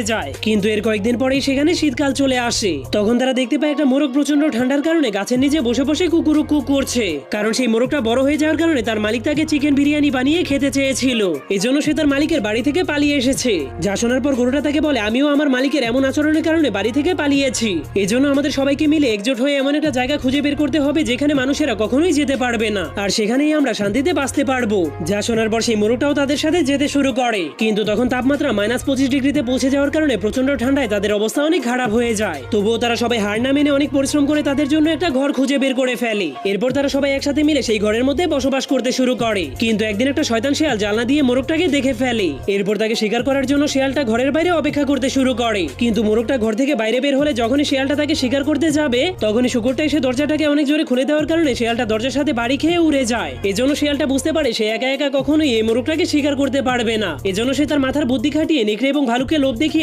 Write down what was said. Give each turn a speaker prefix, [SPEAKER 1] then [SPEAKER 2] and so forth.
[SPEAKER 1] যায়। কিন্তু এর কয়েকদিন পরেই সেখানে শীতকাল চলে আসে। তখন তারা দেখতে পায় একটা মোরগ প্রচন্ড ঠান্ডার কারণে গাছের নিচে বসে বসে কুকুরুকু করছে, কারণ সেই মোরগটা বড় হয়ে যাওয়ার কারণে তার মালিক তাকে চিকেন বিরিয়ানি বানিয়ে খেতে চেয়েছিল। এজন্য সে তার মালিকের বাড়ি থেকে পালিয়ে এসেছে। যা শোনার পর গরুটা তাকে বলে, আমিও আমার মালিকের এমন আচরণের কারণে বাড়ি থেকে পালিয়েছি। এজন্য আমাদের সবাইকে মিলে একজোট হয়ে এমন একটা জায়গা খুঁজে বের করতে হবে যেখানে মানুষেরা কখনোই যেতে পারবে না, আর সেখানেই আমরা শান্তিতে বাঁচতে পারবো। যা শোনার পর সেই মোরগটাও তাদের সাথে যেতে শুরু করে। কিন্তু তখন তাপমাত্রা -25 ডিগ্রিতে পৌঁছে যাওয়ার কারণে প্রচন্ড ঠান্ডায় তাদের অবস্থা অনেক খারাপ হয়ে যায়। তবুও তারা সবাই হার না মেনে অনেক পরিশ্রম করে তাদের জন্য একটা ঘর খুঁজে বের করে ফেলে। এরপর তারা সবাই একসাথে মিলে সেই ঘরের মধ্যে বসবাস করতে শুরু করে। কিন্তু একদিন একটা শয়তান শিয়াল জানলা দিয়ে মোরগটাকে দেখে ফেলে। এরপর তাকে শিকার করার জন্য শিয়ালটা ঘরের বাইরে অপেক্ষা করতে শুরু করে। কিন্তু মোরগটা ঘর থেকে বাইরে বের হলে যখনই শিয়ালটা তাকে শিকার করতে যাবে, তখনই শুকরটা এসে দরজাটাকে অনেক জোরে খুলে দেওয়ার কারণে শিয়ালটা দরজার সাথে বাড়ি খেয়ে উড়ে যায়। এজন্য শিয়ালটা বুঝতে পারে সে একা একা কখনোই এই মোরগটাকে শিকার করতে পারবে না। এজন্য সে তার মাথার বুদ্ধি খাটিয়ে নেকড়ে এবং ভালুককে লোভ দেখিয়ে